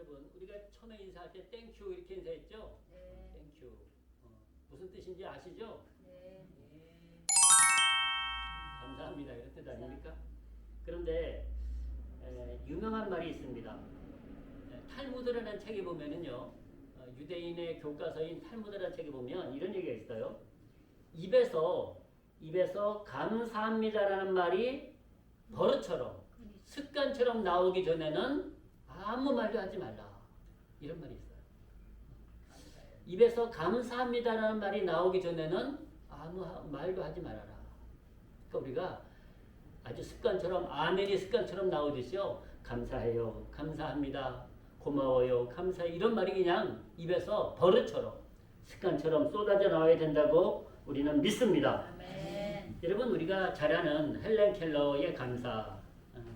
여러분, 우리가 처음에 인사할 때 땡큐 이렇게 인사했죠? 네. 땡큐. 무슨 뜻인지 아시죠? 네. 감사합니다. 이런 뜻 아닙니까? 그런데 유명한 말이 있습니다. 탈무드라는 책에 보면은요, 유대인의 교과서인 탈무드라는 책에 보면 이런 얘기가 있어요. 입에서 감사합니다라는 말이 버릇처럼 습관처럼 나오기 전에는 아무 말도 하지 말라. 이런 말이 있어요. 입에서 감사합니다라는 말이 나오기 전에는 아무 말도 하지 말아라. 그러니까 우리가 아주 습관처럼 아멘이 습관처럼 나오듯이요. 감사해요. 감사합니다. 고마워요. 감사해요. 이런 말이 그냥 입에서 버릇처럼 습관처럼 쏟아져 나와야 된다고 우리는 믿습니다. 아멘. 여러분 우리가 잘 아는 헬렌 켈러의 감사.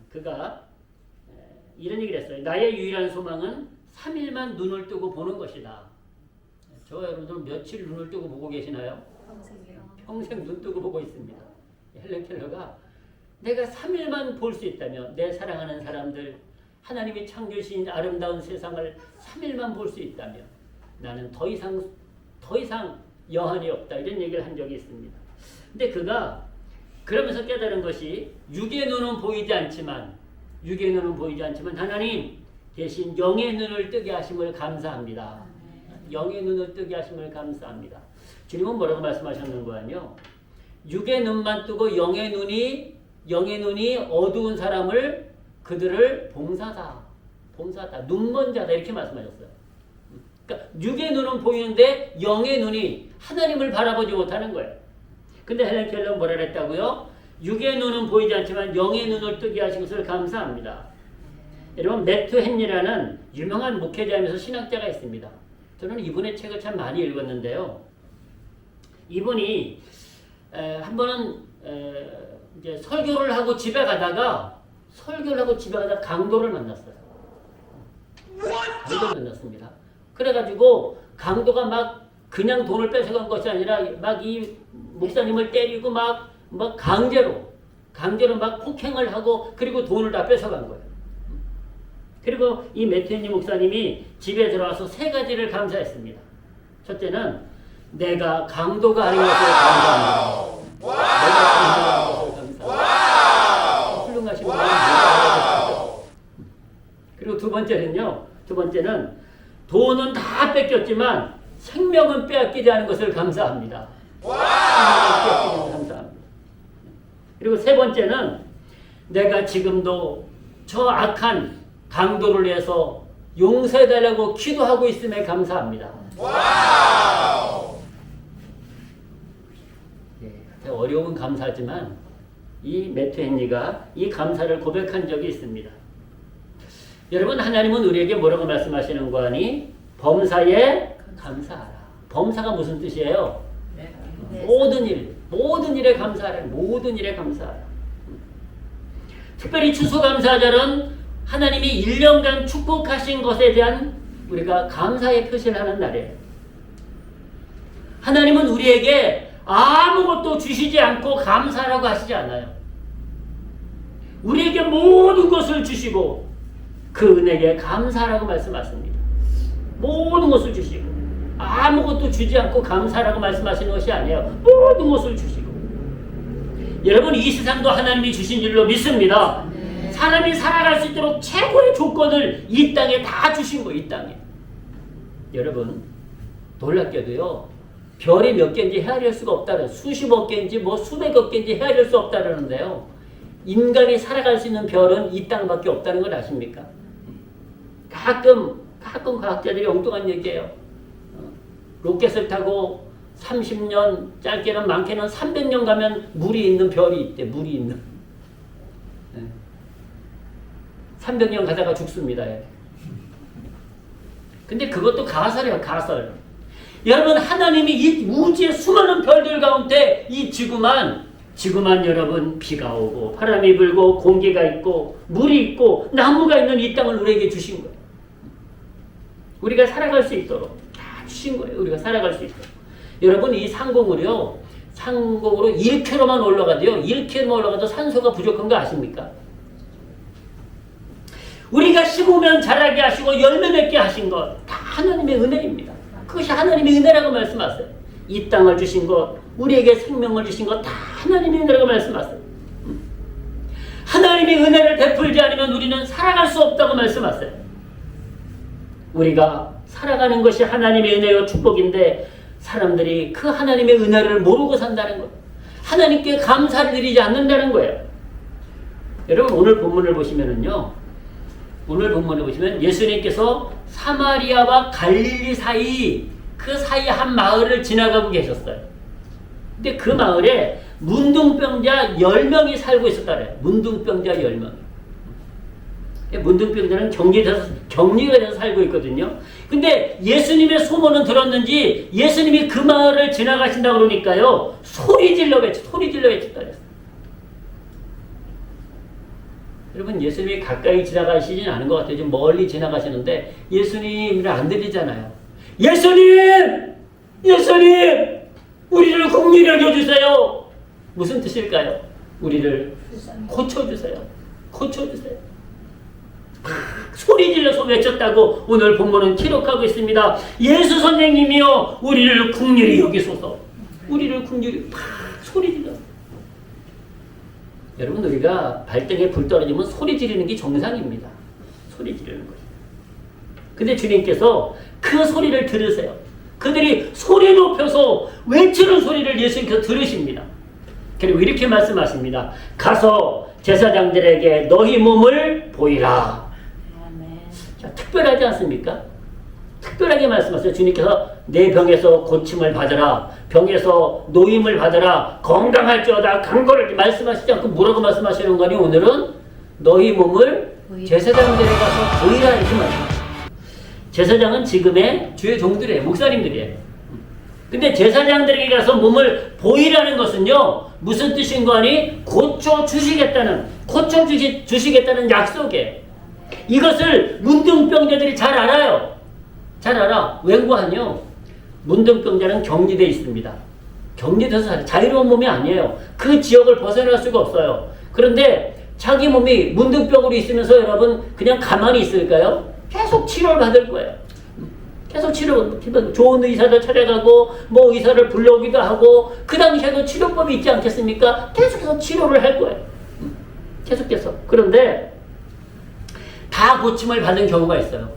그가 이런 얘기를 했어요. 나의 유일한 소망은 3일만 눈을 뜨고 보는 것이다. 저 여러분들 며칠 눈을 뜨고 보고 계시나요? 평생이요. 평생 눈 뜨고 보고 있습니다. 헬렌 켈러가 내가 3일만 볼 수 있다면 내 사랑하는 사람들 하나님이 창조신 아름다운 세상을 3일만 볼 수 있다면 나는 더 이상 여한이 없다. 이런 얘기를 한 적이 있습니다. 근데 그가 그러면서 깨달은 것이 육의 눈은 보이지 않지만 하나님 대신 영의 눈을 뜨게 하심을 감사합니다. 영의 눈을 뜨게 하심을 감사합니다. 주님은 뭐라고 말씀하셨는 거아니요? 육의 눈만 뜨고 영의 눈이 어두운 사람을 그들을 봉사다. 눈먼 자다 이렇게 말씀하셨어요. 그러니까 육의 눈은 보이는데 영의 눈이 하나님을 바라보지 못하는 거예요. 근데 헬렌 켈러는 뭐라 그랬다고요? 육의 눈은 보이지 않지만 영의 눈을 뜨게 하신 것을 감사합니다. 여러분 매튜 헨리라는 유명한 목회자이면서 신학자가 있습니다. 저는 이분의 책을 참 많이 읽었는데요. 이분이 한 번은 이제 설교를 하고 집에 가다가 강도를 만났어요. 강도를 만났습니다. 그래가지고 강도가 막 그냥 돈을 뺏어간 것이 아니라 막 이 목사님을 때리고 막 강제로 막 폭행을 하고 그리고 돈을 다 뺏어간 거예요. 그리고 이 매튜 목사님이 집에 들어와서 3가지를 감사했습니다. 첫째는 내가 강도가 아닌 것을 감사합니다. 내가 강도가 아닌 것을 감사합니다. 훌륭하신 분은 그리고 두 번째는 돈은 다 뺏겼지만 생명은 빼앗기지 않은 것을 감사합니다. 감사합니다. 그리고 세 번째는 내가 지금도 저 악한 강도를 위해서 용서해달라고 기도하고 있음에 감사합니다. 어려운 감사지만 이 매튜 헨리가 이 감사를 고백한 적이 있습니다. 여러분 하나님은 우리에게 뭐라고 말씀하시는 거니? 범사에 감사하라. 범사가 무슨 뜻이에요? 모든 일에 감사하라. 모든 일에 감사하라. 특별히 추수감사절은 하나님이 1년간 축복하신 것에 대한 우리가 감사의 표시를 하는 날이에요. 하나님은 우리에게 아무것도 주시지 않고 감사라고 하시지 않아요. 우리에게 모든 것을 주시고 그 은혜에 감사라고 말씀하십니다. 모든 것을 주시고 아무것도 주지 않고 감사라고 말씀하시는 것이 아니에요. 모든 것을 주시고 여러분 이 세상도 하나님이 주신 줄로 믿습니다. 사람이 살아갈 수 있도록 최고의 조건을 이 땅에 다 주신 거예요. 이 땅에. 여러분 놀랍게도요. 별이 몇 개인지 헤아릴 수가 없다는 수십억 개인지 수백억 개인지 헤아릴 수 없다는데요. 인간이 살아갈 수 있는 별은 이 땅밖에 없다는 걸 아십니까? 가끔 과학자들이 엉뚱한 얘기해요. 로켓을 타고 30년, 짧게는 많게는 300년 가면 물이 있는 별이 있대. 물이 있는. 300년 가다가 죽습니다. 근데 그것도 가설이에요. 가설. 여러분 하나님이 이 우주의 수많은 별들 가운데 이 지구만 여러분 비가 오고 바람이 불고 공기가 있고 물이 있고 나무가 있는 이 땅을 우리에게 주신 거예요. 우리가 살아갈 수 있도록 다 주신 거예요. 우리가 살아갈 수 있도록. 여러분 이 상공으로 1km만 올라가도요. 1km만 올라가도 산소가 부족한 거 아십니까? 우리가 심으면 자라게 하시고 열매 맺게 하신 것 다 하나님의 은혜입니다. 그것이 하나님의 은혜라고 말씀하세요. 이 땅을 주신 것, 우리에게 생명을 주신 것 다 하나님의 은혜라고 말씀하세요. 하나님의 은혜를 베풀지 않으면 우리는 살아갈 수 없다고 말씀하세요. 우리가 살아가는 것이 하나님의 은혜와 축복인데 사람들이 그 하나님의 은혜를 모르고 산다는 거예요. 하나님께 감사를 드리지 않는다는 거예요. 여러분 오늘 본문을 보시면은요. 오늘 본문을 보시면 예수님께서 사마리아와 갈릴리 사이 그 사이 한 마을을 지나가고 계셨어요. 근데 그 마을에 문둥병자 10명이 살고 있었다래요. 문둥병자 10명. 문둥병자는 격리가 돼서 살고 있거든요. 근데 예수님의 소문은 들었는지 예수님이 그 마을을 지나가신다 그러니까요. 소리 질러 외쳤다 그랬어요. 여러분 예수님이 가까이 지나가시진 않은 것 같아요. 좀 멀리 지나가시는데 예수님을 안 들리잖아요. 예수님! 우리를 긍휼히 여겨주세요. 무슨 뜻일까요? 우리를 고쳐주세요. 소리 질러서 외쳤다고 오늘 본문은 기록하고 있습니다. 예수 선생님이여 우리를 긍휼히 여기소서. 우리를 긍휼히 소리 질러. 여러분 우리가 발등에 불 떨어지면 소리 지르는 게 정상입니다. 소리 지르는 거예요. 근데 주님께서 그 소리를 들으세요. 그들이 소리 높여서 외치는 소리를 예수님께서 들으십니다. 그리고 이렇게 말씀하십니다. 가서 제사장들에게 너희 몸을 보이라. 자, 특별하지 않습니까? 특별하게 말씀하세요. 주님께서 내 병에서 고침을 받으라. 병에서 노임을 받으라. 건강할지어다. 강건을 말씀하시지 않고 뭐라고 말씀하시는 거니? 오늘은 너희 몸을 제사장들에 가서 보이라 이렇게 말씀하세요. 제사장은 지금의 주의 종들이에요. 목사님들이에요. 근데 제사장들에게 가서 몸을 보이라는 것은요. 무슨 뜻인 거 아니? 고쳐주시겠다는 약속이에요. 이것을 문둥병자들이 잘 알아요. 잘 알아. 웬고하뇨? 문둥병자는 격리되어 있습니다. 격리돼서 자유로운 몸이 아니에요. 그 지역을 벗어날 수가 없어요. 그런데 자기 몸이 문둥병으로 있으면서 여러분 그냥 가만히 있을까요? 계속 치료를 받을 거예요. 계속 좋은 의사도 찾아가고 뭐 의사를 불러오기도 하고 그 당시에도 치료법이 있지 않겠습니까? 계속해서 치료를 할 거예요. 계속해서. 그런데 다 고침을 받은 경우가 있어요.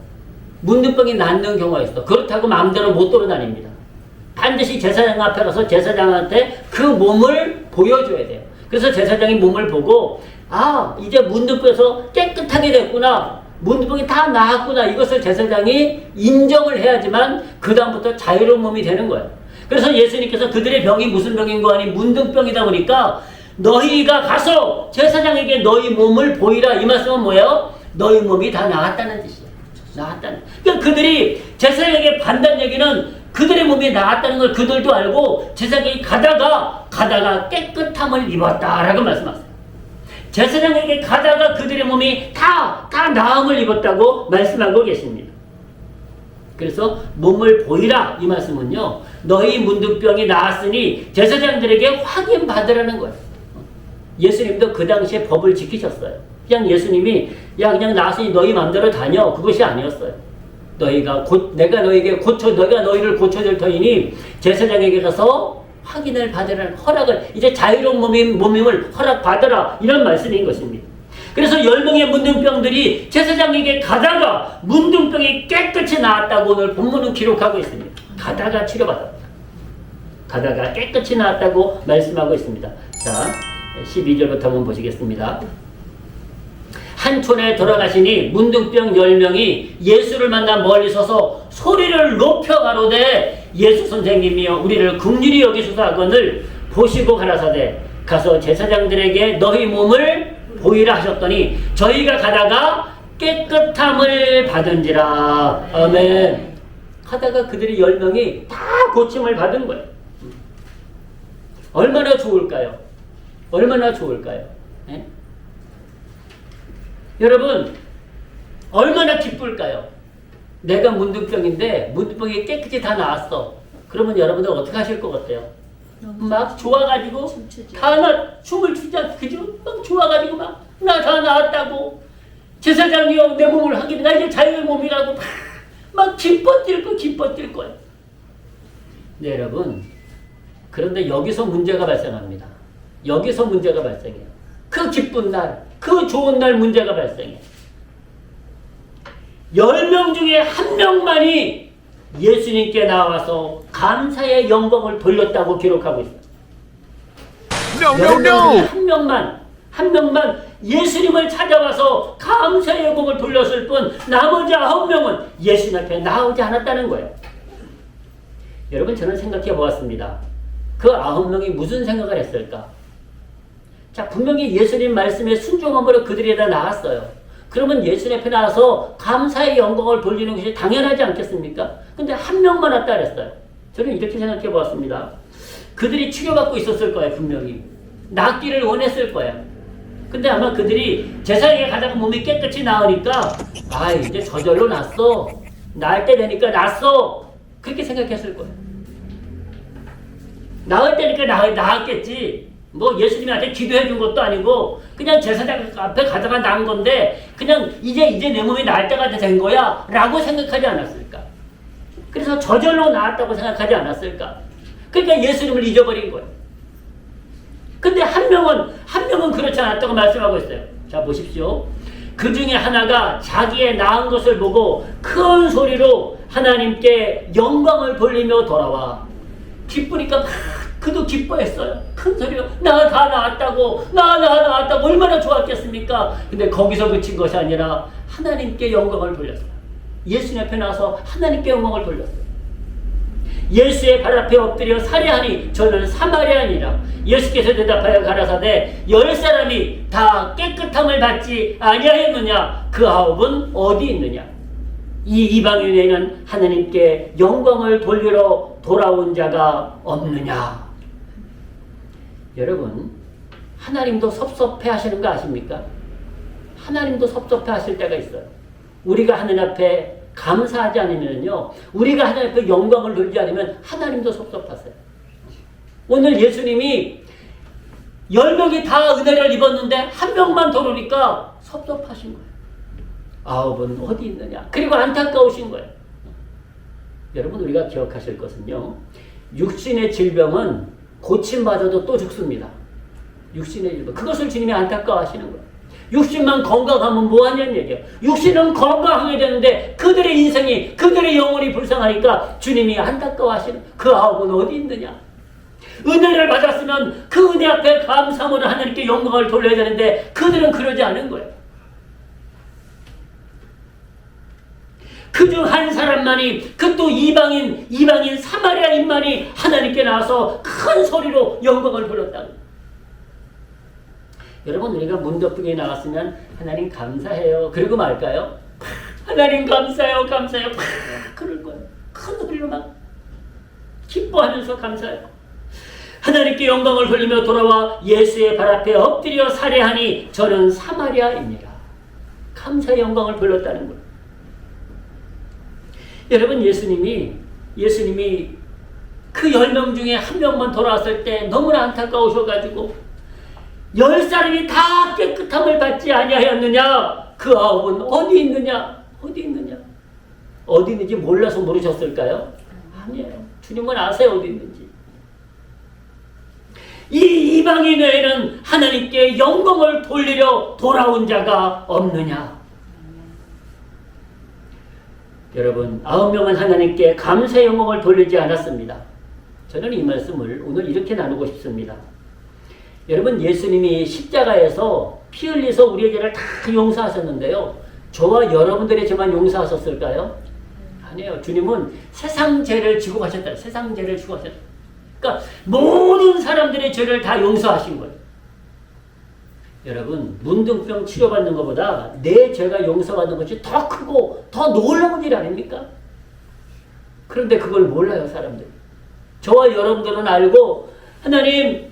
문둥병이 낫는 경우가 있어. 그렇다고 마음대로 못 돌아다닙니다. 반드시 제사장 앞에 가서 제사장한테 그 몸을 보여줘야 돼요. 그래서 제사장이 몸을 보고 이제 문둥병에서 깨끗하게 됐구나. 문둥병이 다 나았구나. 이것을 제사장이 인정을 해야지만 그 다음부터 자유로운 몸이 되는 거예요. 그래서 예수님께서 그들의 병이 무슨 병인 거 아니? 문둥병이다 보니까 너희가 가서 제사장에게 너희 몸을 보이라. 이 말씀은 뭐예요? 너희 몸이 다 나았다는 뜻이에요. 나았다는. 그러니까 그들이 제사장에게 받는 얘기는 그들의 몸이 나았다는 걸 그들도 알고 제사장이 가다가 깨끗함을 입었다라고 말씀하세요. 제사장에게 가다가 그들의 몸이 다 나음을 입었다고 말씀하고 계십니다. 그래서 몸을 보이라 이 말씀은요. 너희 문둥병이 나았으니 제사장들에게 확인받으라는 거예요. 예수님도 그 당시에 법을 지키셨어요. 그냥 예수님이 그냥 나았으니 너희 마음대로 다녀. 그것이 아니었어요. 내가 너희를 고쳐줄 터이니 제사장에게 가서 확인을 받으라는 허락을 이제 자유로운 몸임을 허락받으라 이런 말씀인 것입니다. 그래서 10명의 문둥병들이 제사장에게 가다가 문둥병이 깨끗이 나았다고 오늘 본문은 기록하고 있습니다. 가다가 치료받았다. 가다가 깨끗이 나았다고 말씀하고 있습니다. 자, 12절부터 한번 보시겠습니다. 한 촌에 돌아가시니 문둥병 10명이 예수를 만나 멀리 서서 소리를 높여 가로되 예수 선생님이여 우리를 긍휼히 여기소서 하거늘 보시고 가라사대 가서 제사장들에게 너희 몸을 보이라 하셨더니 저희가 가다가 깨끗함을 받은지라. 아멘. 하다가 그들이 10명이 다 고침을 받은 거예요. 얼마나 좋을까요? 네? 여러분 얼마나 기쁠까요? 내가 문둥병인데 문둥병이 깨끗이 다 나았어. 그러면 여러분들 어떻게 하실 것 같아요? 막 좋아가지고 춤을 추자. 그죠? 막 좋아가지고 막 나 다 나았다고 제사장이여 내 몸을 하기를 나 이제 자유의 몸이라고 막 기뻐 뛸 거예요. 네, 여러분. 그런데 여기서 문제가 발생합니다. 여기서 문제가 발생해요. 그 기쁜 날, 그 좋은 날 문제가 발생해요. 10명 중에 1명만이 예수님께 나와서 감사의 영광을 돌렸다고 기록하고 있어요. 한 명만 예수님을 찾아와서 감사의 영광을 돌렸을 뿐 나머지 9명은 예수님 앞에 나오지 않았다는 거예요. 여러분, 저는 생각해 보았습니다. 그 9명이 무슨 생각을 했을까? 자, 분명히 예수님 말씀에 순종함으로 그들이 다 나왔어요. 그러면 예수님 앞에 나와서 감사의 영광을 돌리는 것이 당연하지 않겠습니까? 근데 1명만 왔다 그랬어요. 저는 이렇게 생각해 보았습니다. 그들이 치료받고 있었을 거예요, 분명히. 낫기를 원했을 거예요. 근데 아마 그들이 제사장에 가다가 몸이 깨끗이 나으니까 이제 저절로 낫어. 나을 때 되니까 낫어. 그렇게 생각했을 거예요. 나을 때니까 나았겠지. 뭐 예수님이 나한테 기도해 준 것도 아니고 그냥 제사장 앞에 가다가 난 건데 그냥 이제 내 몸이 나을 때가 된 거야 라고 생각하지 않았을까? 그래서 저절로 나았다고 생각하지 않았을까? 그러니까 예수님을 잊어버린 거예요. 근데 한 명은 그렇지 않았다고 말씀하고 있어요. 자, 보십시오. 그 중에 하나가 자기의 나은 것을 보고 큰 소리로 하나님께 영광을 돌리며 돌아와. 기쁘니까 그도 기뻐했어요. 큰 소리로 나 다 나았다고, 나 나았다고 얼마나 좋았겠습니까? 근데 거기서 그친 것이 아니라 하나님께 영광을 돌렸어요. 예수님 앞에 나와서 하나님께 영광을 돌렸어요. 예수의 발 앞에 엎드려 살해하니 저는 사마리아니라. 예수께서 대답하여 가라사대 10사람이 다 깨끗함을 받지 아니하였느냐? 그 9은 어디 있느냐? 이 이방인에는 하나님께 영광을 돌리러 돌아온 자가 없느냐? 여러분, 하나님도 섭섭해 하시는 거 아십니까? 하나님도 섭섭해 하실 때가 있어요. 우리가 하나님 앞에 감사하지 않으면요, 우리가 하나님 앞에 영광을 돌리지 않으면 하나님도 섭섭하세요. 오늘 예수님이 10명이 다 은혜를 입었는데 1명만 돌으니까 섭섭하신 거예요. 9은 어디 있느냐? 그리고 안타까우신 거예요. 여러분, 우리가 기억하실 것은요, 육신의 질병은 고침받아도 또 죽습니다. 육신의 질병. 그것을 주님이 안타까워하시는 거예요. 육신만 건강하면 뭐하냐는 얘기예요. 육신은 건강하게 되는데 그들의 인생이, 그들의 영혼이 불쌍하니까 주님이 안타까워하시는 그 9은 어디 있느냐? 은혜를 받았으면 그 은혜 앞에 감사함으로 하나님께 영광을 돌려야 되는데 그들은 그러지 않은 거예요. 그중 한 사람만이, 그 또 이방인 사마리아인만이 하나님께 나와서 큰 소리로 영광을 불렀다고. 여러분, 우리가 문덕분에 나왔으면 하나님 감사해요 그러고 말까요? 하나님 감사해요 그럴 거예요. 큰 소리로 막 기뻐하면서 감사해요. 하나님께 영광을 돌리며 돌아와 예수의 발 앞에 엎드려 살해하니 저는 사마리아입니다. 감사의 영광을 불렀다는 거예요. 여러분, 예수님이 그 10명 중에 1명만 돌아왔을 때 너무나 안타까우셔가지고 10사람이 다 깨끗함을 받지 아니하였느냐? 그 9은 어디 있느냐? 어디 있는지 몰라서 모르셨을까요? 아니에요. 주님은 아세요, 어디 있는지. 이 이방인 외에는 하나님께 영광을 돌리려 돌아온 자가 없느냐? 여러분, 9명은 하나님께 감사의 영광을 돌리지 않았습니다. 저는 이 말씀을 오늘 이렇게 나누고 싶습니다. 여러분, 예수님이 십자가에서 피 흘려서 우리의 죄를 다 용서하셨는데요, 저와 여러분들의 죄만 용서하셨을까요? 아니에요. 주님은 세상 죄를 지고 가셨다. 세상 죄를 지고 가셨다. 그러니까 모든 사람들의 죄를 다 용서하신 거예요. 여러분, 문둥병 치료받는 것보다 내 죄가 용서받는 것이 더 크고 더 놀라운 일 아닙니까? 그런데 그걸 몰라요, 사람들. 저와 여러분들은 알고, 하나님,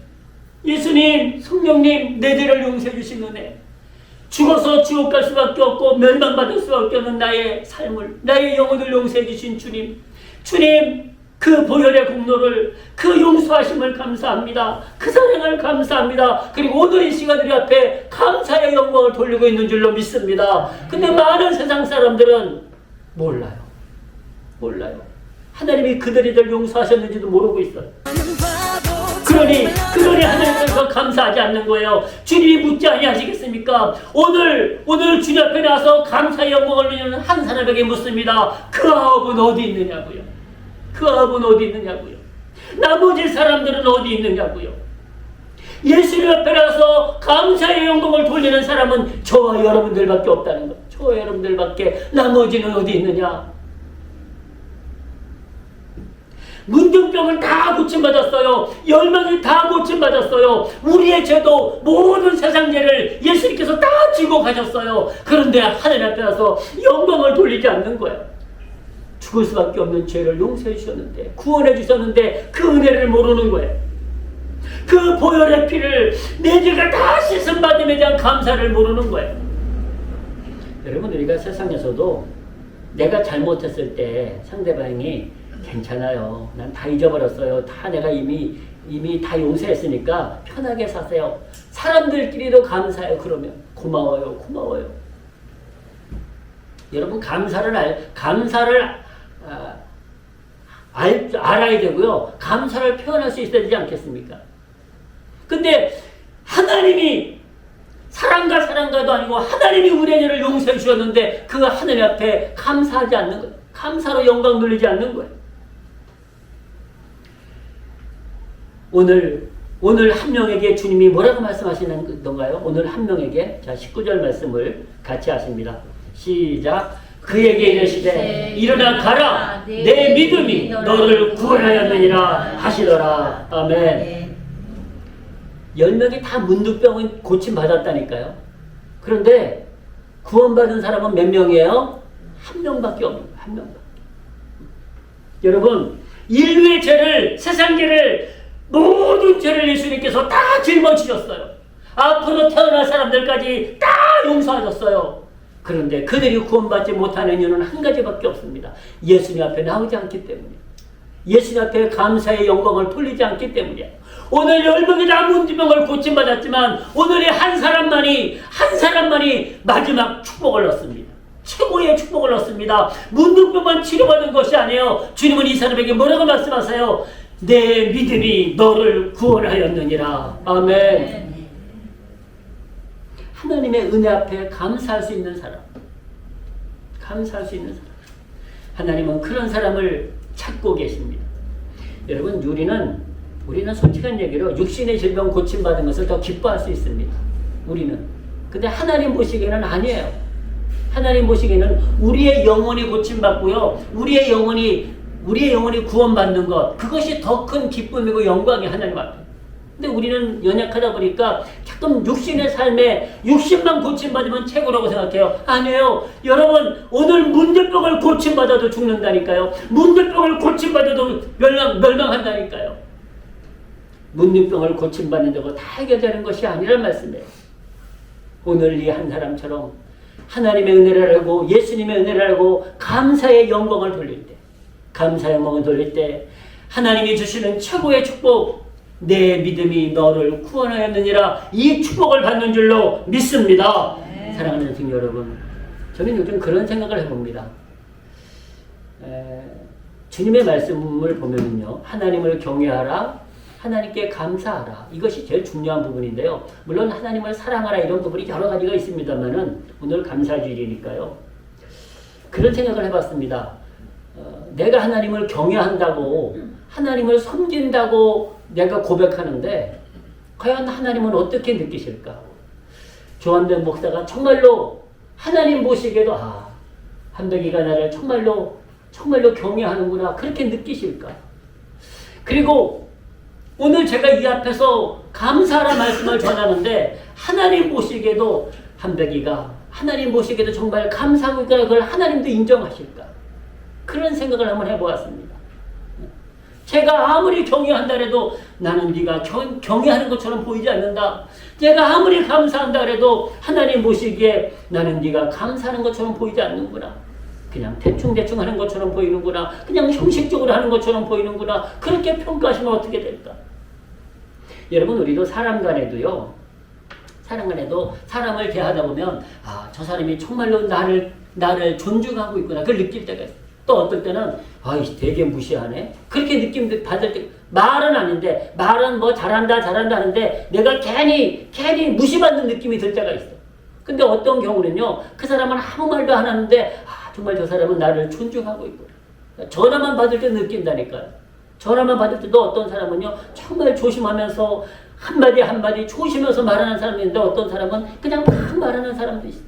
예수님, 성령님, 내 죄를 용서해 주신 은혜, 죽어서 지옥 갈 수밖에 없고 멸망받을 수밖에 없는 나의 삶을, 나의 영혼을 용서해 주신 주님, 그 보혈의 공로를, 그 용서하심을 감사합니다. 그 사랑을 감사합니다. 그리고 오늘 이 시간 우리 앞에 감사의 영광을 돌리고 있는 줄로 믿습니다. 근데 많은 세상 사람들은 몰라요. 하나님이 그들을 용서하셨는지도 모르고 있어요. 그러니 하나님께서 감사하지 않는 거예요. 주님이 묻지 아니하시겠습니까? 오늘 주님 앞에 나서 감사의 영광을 돌리는 한 사람에게 묻습니다. 그 아합은 어디 있느냐고요. 나머지 사람들은 어디 있느냐고요. 예수님 앞에 나서 감사의 영광을 돌리는 사람은 저와 여러분들밖에 없다는 거예요. 저와 여러분들밖에. 나머지는 어디 있느냐. 문둥병을 다 고침받았어요. 열망이 다 고침받았어요. 우리의 죄도 모든 세상 죄를 예수님께서 다 지고 가셨어요. 그런데 하나님 앞에 와서 영광을 돌리지 않는 거예요. 죽을 수밖에 없는 죄를 용서해 주셨는데, 구원해 주셨는데 그 은혜를 모르는 거예요. 그 보혈의 피를 내 죄가 다 씻음받음에 대한 감사를 모르는 거예요. 여러분, 우리가 세상에서도 내가 잘못했을 때 상대방이 괜찮아요. 난 다 잊어버렸어요. 다 내가 이미 다 용서했으니까 편하게 사세요. 사람들끼리도 감사해요. 그러면 고마워요. 여러분, 감사를 알아야 되고요. 감사를 표현할 수 있어야 되지 않겠습니까? 근데 하나님이 사랑가도 아니고 하나님이 우리의 죄를 용서해 주셨는데 그 하나님 앞에 감사하지 않는 거예요. 감사로 영광 돌리지 않는 거예요. 오늘 한 명에게 주님이 뭐라고 말씀하시는 건가요? 오늘 한 명에게, 자, 19절 말씀을 같이 하십니다. 시작. 그에게 이르시되 일어나 가라, 내 믿음이 너를 구원하였느니라 하시더라. 아멘. 10명이 다 문둥병은 고침받았다니까요. 그런데 구원받은 사람은 몇 명이에요? 한 명밖에 없는 거예요. 한 명밖에. 여러분, 인류의 죄를, 세상 죄를, 모든 죄를 예수님께서 다 짊어지셨어요. 앞으로 태어날 사람들까지 다 용서하셨어요. 그런데 그들이 구원받지 못하는 이유는 한 가지밖에 없습니다. 예수님 앞에 나오지 않기 때문이에요. 예수님 앞에 감사의 영광을 돌리지 않기 때문이에요. 오늘 10명이 다 문둥병을 고침받았지만 오늘의 한 사람만이 마지막 축복을 얻습니다. 최고의 축복을 얻습니다. 문둥병만 치료받은 것이 아니에요. 주님은 이 사람에게 뭐라고 말씀하세요? 내 믿음이 너를 구원하였느니라. 아멘. 하나님의 은혜 앞에 감사할 수 있는 사람. 하나님은 그런 사람을 찾고 계십니다. 여러분, 우리는 솔직한 얘기로 육신의 질병 고침받은 것을 더 기뻐할 수 있습니다. 우리는. 근데 하나님 보시기에는 아니에요. 하나님 보시기에는 우리의 영혼이 고침받고요. 우리의 영혼이 구원받는 것, 그것이 더 큰 기쁨이고 영광이 하나님 앞에. 근데 우리는 연약하다 보니까 자꾸 육신의 삶에 육신만 고침받으면 최고라고 생각해요. 아니에요. 여러분, 오늘 문둥병을 고침받아도 죽는다니까요. 문둥병을 고침받아도 멸망한다니까요. 문둥병을 고침받는다고 다 해결되는 것이 아니란 말씀이에요. 오늘 이 한 사람처럼 하나님의 은혜를 알고 예수님의 은혜를 알고 감사의 영광을 돌릴 때 하나님이 주시는 최고의 축복, 내 믿음이 너를 구원하였느니라, 이 축복을 받는 줄로 믿습니다. 네. 사랑하는 성도 여러분, 저는 요즘 그런 생각을 해봅니다. 주님의 말씀을 보면요, 하나님을 경외하라, 하나님께 감사하라, 이것이 제일 중요한 부분인데요. 물론 하나님을 사랑하라 이런 부분이 여러 가지가 있습니다만은 오늘 감사주일이니까요. 그런 생각을 해봤습니다. 내가 하나님을 경외한다고, 하나님을 섬긴다고 내가 고백하는데 과연 하나님은 어떻게 느끼실까? 조한된 목사가 정말로 하나님 보시기에도 한백이가 나를 정말로 경외하는구나, 그렇게 느끼실까? 그리고 오늘 제가 이 앞에서 감사하라 말씀을 전하는데 하나님 보시기에도 한백이가 하나님 보시기에도 정말 감사하고 있구나, 그걸 하나님도 인정하실까? 그런 생각을 한번 해보았습니다. 제가 아무리 경외한다 해도 나는 네가 경외하는 것처럼 보이지 않는다. 내가 아무리 감사한다 해도 하나님 보시기에 나는 네가 감사하는 것처럼 보이지 않는구나. 그냥 대충대충 하는 것처럼 보이는구나. 그냥 형식적으로 하는 것처럼 보이는구나. 그렇게 평가하시면 어떻게 될까? 여러분, 우리도 사람 간에도 사람을 대하다 보면 저 사람이 정말로 나를 존중하고 있구나. 그걸 느낄 때가 있어요. 또 어떨 때는 되게 무시하네. 그렇게 느낌 받을 때 말은 아닌데 말은 뭐 잘한다 하는데 내가 괜히 무시받는 느낌이 들 때가 있어. 근데 어떤 경우는요. 그 사람은 아무 말도 안 하는데 정말 저 사람은 나를 존중하고 있구나. 전화만 받을 때 느낀다니까요. 전화만 받을 때도 어떤 사람은요. 정말 조심하면서 한마디 조심해서 말하는 사람이 있는데 어떤 사람은 그냥 막 말하는 사람도 있어.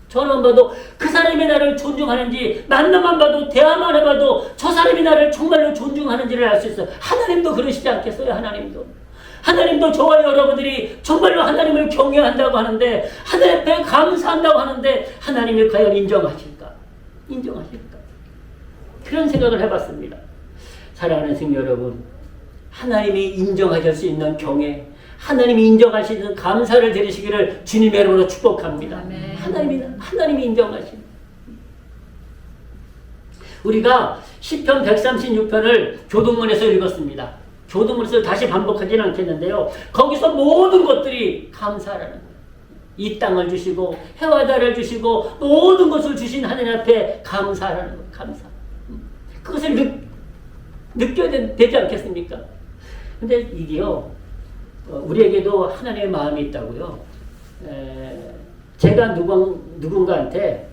전화만 봐도 그 사람이 나를 존중하는지 만나만 봐도 대화만 해봐도 저 사람이 나를 정말로 존중하는지를 알 수 있어요. 하나님도 그러시지 않겠어요? 하나님도 저와 여러분들이 정말로 하나님을 경외한다고 하는데 하나님 앞에 감사한다고 하는데 하나님이 과연 인정하실까? 그런 생각을 해봤습니다. 사랑하는 성도 여러분, 하나님이 인정하실 수 있는 경외, 하나님이 인정하시는 감사를 드리시기를 주님의 이름으로 축복합니다. 아멘. 하나님이 인정하시는. 우리가 시편 136편을 교동문에서 읽었습니다. 교동문에서 다시 반복하지는 않겠는데요. 거기서 모든 것들이 감사라는 거예요. 이 땅을 주시고 해와 달을 주시고 모든 것을 주신 하나님 앞에 감사라는 거예요. 감사. 그것을 느껴야 되지 않겠습니까? 근데 이게요. 우리에게도 하나님의 마음이 있다고요. 제가 누군가한테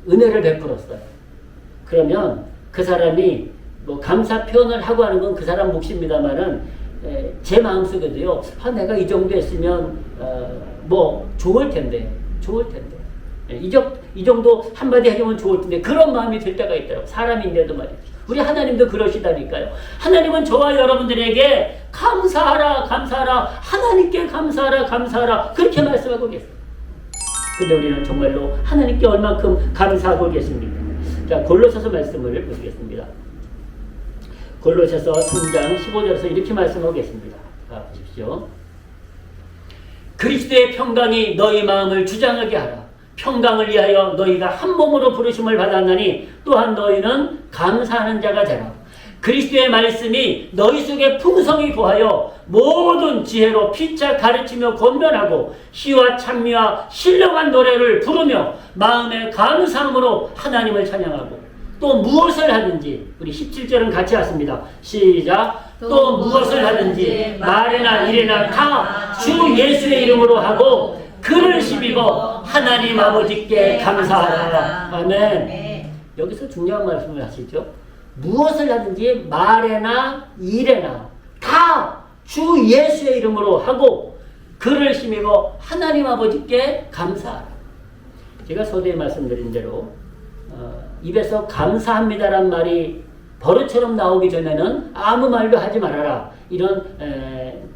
은혜를 베풀었어요. 그러면 그 사람이 뭐 감사 표현을 하고 하는 건 그 사람 몫입니다만은 제 마음속에도요. 내가 이 정도 했으면 뭐 좋을 텐데. 이 정도 한마디 하면 좋을 텐데 그런 마음이 들 때가 있더라고요. 사람인데도 말이죠. 우리 하나님도 그러시다니까요. 하나님은 저와 여러분들에게 감사하라 하나님께 감사하라 그렇게 말씀하고 계세요. 근데 우리는 정말로 하나님께 얼만큼 감사하고 계십니까? 자, 골로새서 말씀을 보시겠습니다. 골로새서 3장 15절에서 이렇게 말씀하고 계십니다. 보십시오. 그리스도의 평강이 너희 마음을 주장하게 하라. 평강을 위하여 너희가 한 몸으로 부르심을 받았나니 또한 너희는 감사하는 자가 되라. 그리스도의 말씀이 너희 속에 풍성히 거하여 모든 지혜로 피차 가르치며 권면하고 희와 찬미와 신령한 노래를 부르며 마음의 감사함으로 하나님을 찬양하고 또 무엇을 하든지 우리 17절은 같이 하십니다. 시작. 또 무엇을 하든지 말이나 일이나 다 주 예수의 이름으로 하고 그를 힘입어 하나님 아버지께 감사하라. 아멘. 여기서 중요한 말씀을 하시죠. 무엇을 하든지 말에나 일에나 다 주 예수의 이름으로 하고 그를 힘입어 하나님 아버지께 감사하라. 제가 서두에 말씀드린 대로 입에서 감사합니다란 말이 버릇처럼 나오기 전에는 아무 말도 하지 말아라. 이런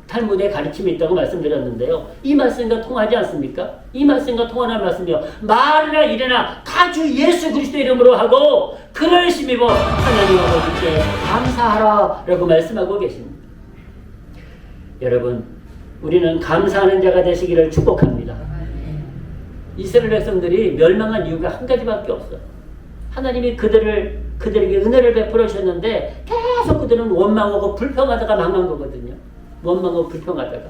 탈무드의 가르침이 있다고 말씀드렸는데요. 이 말씀과 통하지 않습니까? 이 말씀과 통하는 말씀이요. 말이나 일이나 다 주 예수 그리스도 이름으로 하고 그를 힘입어 하나님 아버지께 감사하라 라고 말씀하고 계십니다. 여러분, 우리는 감사하는 자가 되시기를 축복합니다. 이스라엘 백성들이 멸망한 이유가 한 가지밖에 없어요. 하나님이 그들에게 은혜를 베풀어 주셨는데 계속 그들은 원망하고 불평하다가 망한 거거든요. 원망하고 불평하다가.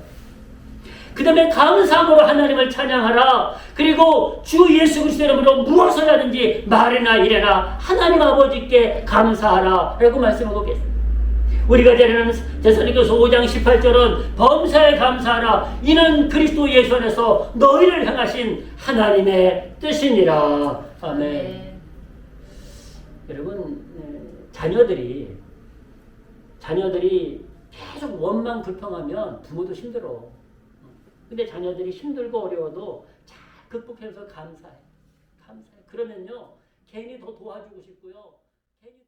그 다음에 감사함으로 하나님을 찬양하라. 그리고 주 예수 그리스도 이름으로 무엇을 하든지 말이나 일이나 하나님 아버지께 감사하라 라고 말씀하고 계십니다. 우리가 잘 아는 데살로니가서 5장 18절은 범사에 감사하라. 이는 그리스도 예수 안에서 너희를 향하신 하나님의 뜻이니라. 아멘. 여러분, 자녀들이 계속 원망 불평하면 부모도 힘들어. 근데 자녀들이 힘들고 어려워도 잘 극복해서 감사해. 그러면요, 괜히 더 도와주고 싶고요. 괜히 더